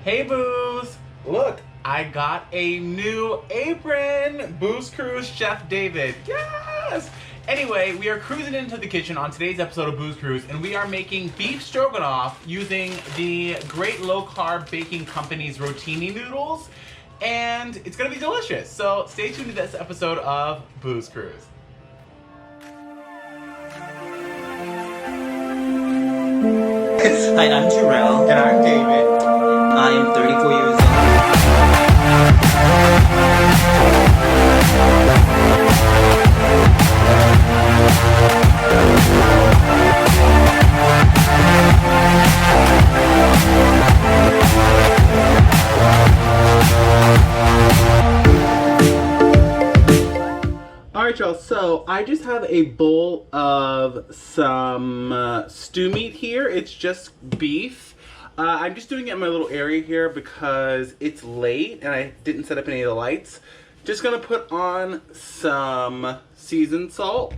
Hey Boos! Look, I got a new apron! BoosCruize Chef David. Yes! Anyway, we are cruising into the kitchen on today's episode of BoosCruize, and we are making beef stroganoff using the great low-carb baking company's rotini noodles, and it's gonna be delicious. So stay tuned to this episode of BoosCruize. Hi, I'm Jarrell. And I'm David. I am 34 years old. Alright y'all, so I just have a bowl of some stew meat here. It's just beef. I'm just doing it in my little area here because it's late and I didn't set up any of the lights. Just gonna put on some seasoned salt,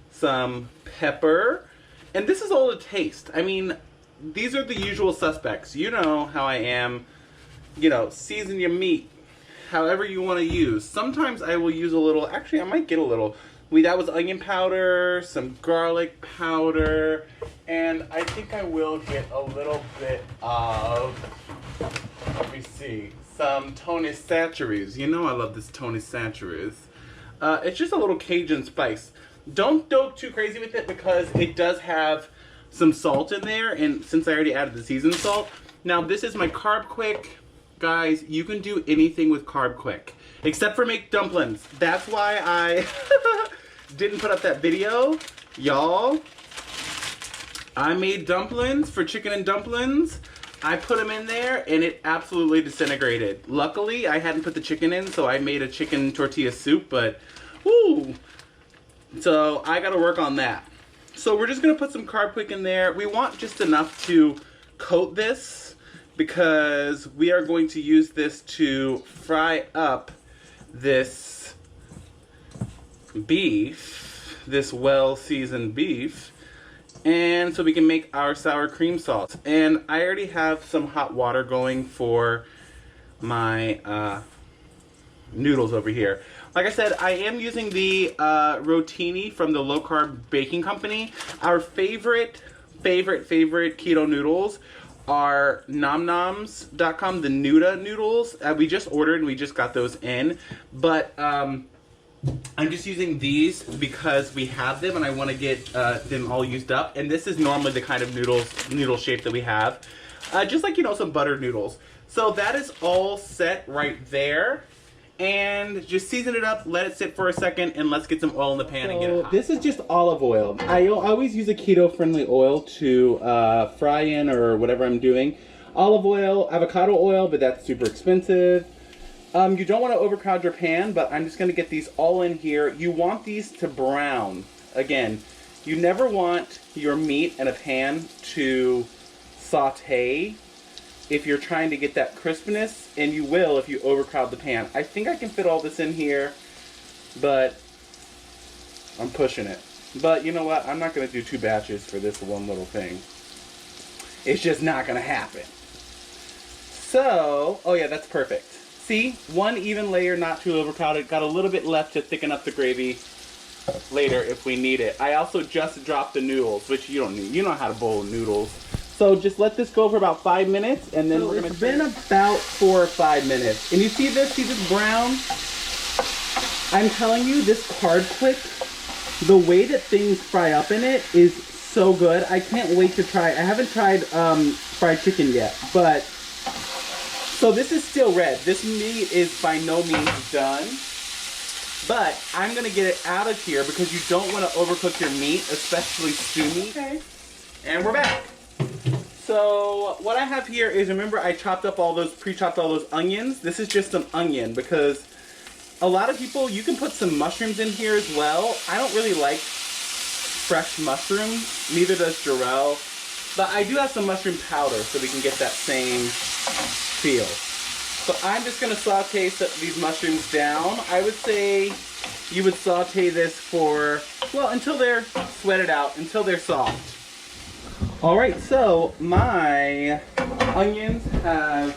some pepper, and this is all to taste. I mean, these are the usual suspects. You know how I am. You know, season your meat however you want to use. Sometimes I will use a little, actually I might get a little. That was onion powder, some garlic powder, and I think I will get a little bit of, let me see, some Tony Chachere's. You know I love this Tony Chachere's. It's just a little Cajun spice. Don't go too crazy with it because it does have some salt in there, and since I already added the seasoned salt. Now this is my Carb Quick. Guys, you can do anything with Carb Quick, except for make dumplings. That's why I didn't put up that video. Y'all, I made dumplings for chicken and dumplings. I put them in there and it absolutely disintegrated. Luckily, I hadn't put the chicken in, so I made a chicken tortilla soup, but whoo. So I gotta work on that. So we're just gonna put some Carb Quick in there. We want just enough to coat this, because we are going to use this to fry up this beef, this well-seasoned beef, and so we can make our sour cream sauce. And I already have some hot water going for my noodles over here. Like I said, I am using the rotini from the low-carb baking company. Our favorite keto noodles are nomnoms.com, the Nuda noodles. We just ordered and we just got those in. But I'm just using these because we have them and I want to get them all used up. And this is normally the kind of noodle shape that we have. Just like, you know, some buttered noodles. So that is all set right there. And just season it up, let it sit for a second, and let's get some oil in the pan and get it hot. This is just olive oil. I always use a keto-friendly oil to fry in or whatever I'm doing. Olive oil, avocado oil, but that's super expensive. You don't want to overcrowd your pan, but I'm just going to get these all in here. You want these to brown. Again, you never want your meat in a pan to saute if you're trying to get that crispness, and you will if you overcrowd the pan. I think I can fit all this in here, but I'm pushing it. But you know what? I'm not going to do 2 batches for this one little thing. It's just not going to happen. So, oh yeah, that's perfect. See? One even layer, not too overcrowded. Got a little bit left to thicken up the gravy later if we need it. I also just dropped the noodles, which you don't need. You know how to boil noodles. So just let this go for about 5 minutes, and then we're gonna. It's been about 4 or 5 minutes, and you see this? See this brown? I'm telling you, this Carb Quick, the way that things fry up in it is so good. I can't wait to try. I haven't tried fried chicken yet, but so this is still red. This meat is by no means done, but I'm gonna get it out of here because you don't want to overcook your meat, especially stew meat. Okay, and we're back. So what I have here is, remember I pre-chopped all those onions. This is just some onion because a lot of people, you can put some mushrooms in here as well. I don't really like fresh mushrooms, neither does Jarrell, but I do have some mushroom powder so we can get that same feel. So I'm just going to saute these mushrooms down. I would say you would saute this for, well, until they're sweated out, until they're soft. All right, so my onions have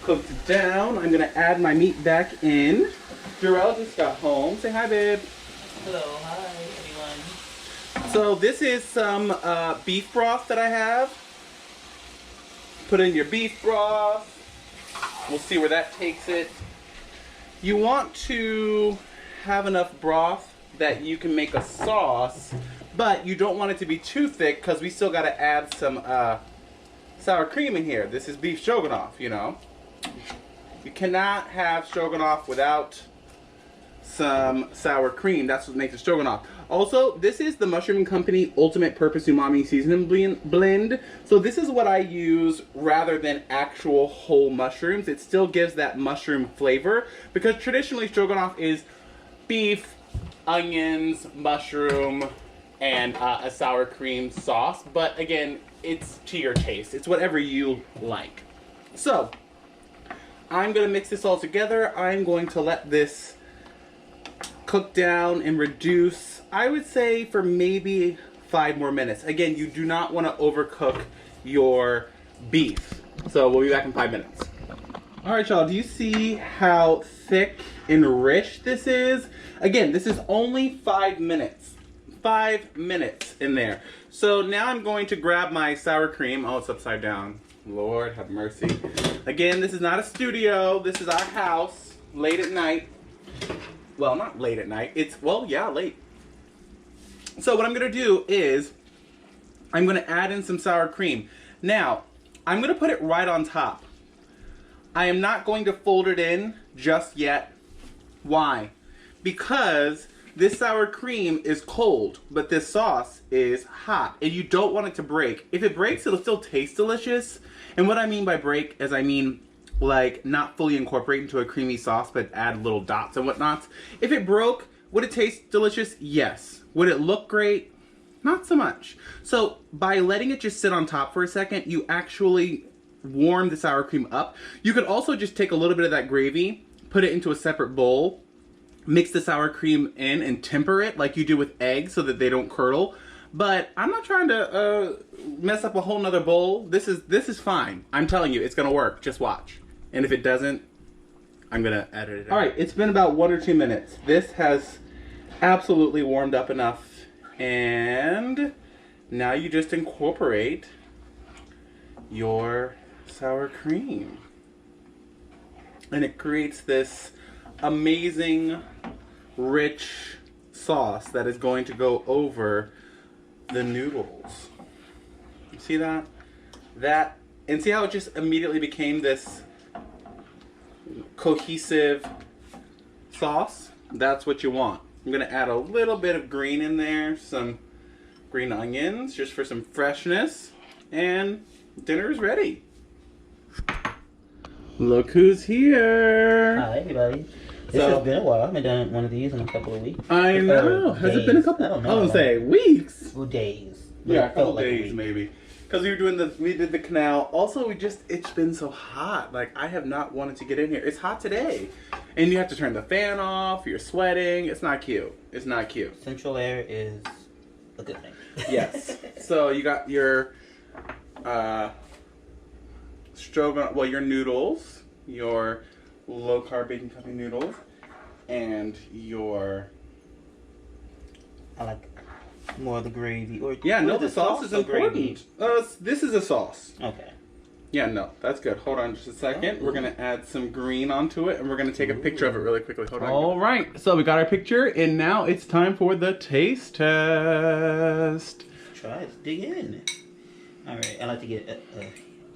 cooked down. I'm gonna add my meat back in. Jarrell just got home. Say hi, babe. Hello, hi everyone. So this is some beef broth that I have. Put in your beef broth. We'll see where that takes it. You want to have enough broth that you can make a sauce, but you don't want it to be too thick because we still got to add some sour cream in here. This is beef stroganoff, you know. You cannot have stroganoff without some sour cream. That's what makes it stroganoff. Also, this is the Mushroom Company Ultimate Purpose Umami Seasoning Blend. So this is what I use rather than actual whole mushrooms. It still gives that mushroom flavor because traditionally stroganoff is beef, onions, mushroom, and a sour cream sauce. But again, it's to your taste. It's whatever you like. So I'm gonna mix this all together. I'm going to let this cook down and reduce, I would say, for maybe 5 more minutes. Again, you do not want to overcook your beef. So we'll be back in 5 minutes. All right, y'all, do you see how thick and rich this is? Again, this is only 5 minutes. 5 minutes in there. So now I'm going to grab my sour cream. Oh, it's upside down. Lord have mercy. Again, this is not a studio. This is our house, late at night. Well, not late at night. It's, well, yeah, late. So what I'm going to do is I'm going to add in some sour cream. Now, I'm going to put it right on top. I am not going to fold it in just yet. Why? Because this sour cream is cold, but this sauce is hot, and you don't want it to break. If it breaks, it'll still taste delicious. And what I mean by break is I mean like not fully incorporate into a creamy sauce, but add little dots and whatnot. If it broke, would it taste delicious? Yes. Would it look great? Not so much. So by letting it just sit on top for a second, you actually warm the sour cream up. You could also just take a little bit of that gravy, put it into a separate bowl, mix the sour cream in and temper it like you do with eggs so that they don't curdle. But I'm not trying to mess up a whole nother bowl. This is fine. I'm telling you, it's gonna work. Just watch. And if it doesn't, I'm gonna edit it out. All right, it's been about 1 or 2 minutes. This has absolutely warmed up enough. And now you just incorporate your sour cream. And it creates this amazing, rich sauce that is going to go over the noodles. You see that? And see how it just immediately became this cohesive sauce? That's what you want. I'm gonna add a little bit of green in there, some green onions, just for some freshness, and dinner is ready. Look who's here! Hi everybody. This has been a while. I haven't done one of these in a couple of weeks. I know. Has it been a couple? I don't know. I was gonna say weeks. Well, days. Yeah, a couple days maybe. Because we did the canal. Also, it's been so hot. Like, I have not wanted to get in here. It's hot today. And you have to turn the fan off. You're sweating. It's not cute. It's not cute. Central air is a good thing. Yes. So you got your stroganoff, well, your noodles, your low carb baking company noodles, and your... I like more of the gravy. Or yeah, no, the sauce is important. This is a sauce. Okay. Yeah, no, that's good. Hold on just a second. We're going to add some green onto it, and we're going to take a picture of it really quickly. Hold on. All right, so we got our picture, and now it's time for the taste test. Try it. Dig in. All right, I like to get a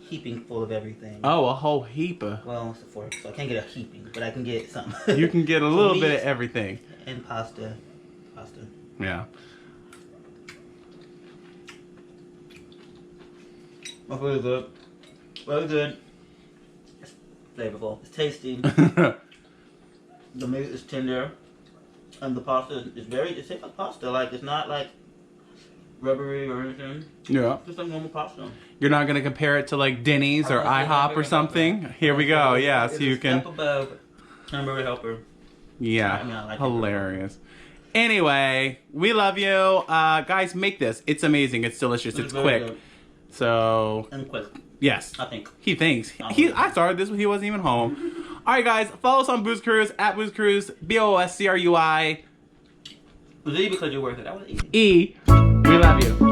heaping full of everything. Oh, a whole heap of... Well, it's a fork, so I can't get a heaping, but I can get something. You can get a little bit of everything. And pasta. Yeah. That's really good. Very good. It's flavorful. It's tasty. The meat is tender. And the pasta is very, it's like pasta. Like, it's not like rubbery or anything. Yeah. It's just like normal pasta. You're not going to compare it to like Denny's or IHOP or something? Here we go. Yeah, so you can... Step above Hamburger Helper. Yeah, I mean, I like hilarious. Anyway, we love you. Guys, make this. It's amazing. It's delicious. It's quick. Good. So And quick, yes, I think. he thinks. I started this when he wasn't even home. All right, guys, follow us on BoosCruize at BoosCruize, BOSCRUI. Z because you're worth it. That was easy. E. We love you.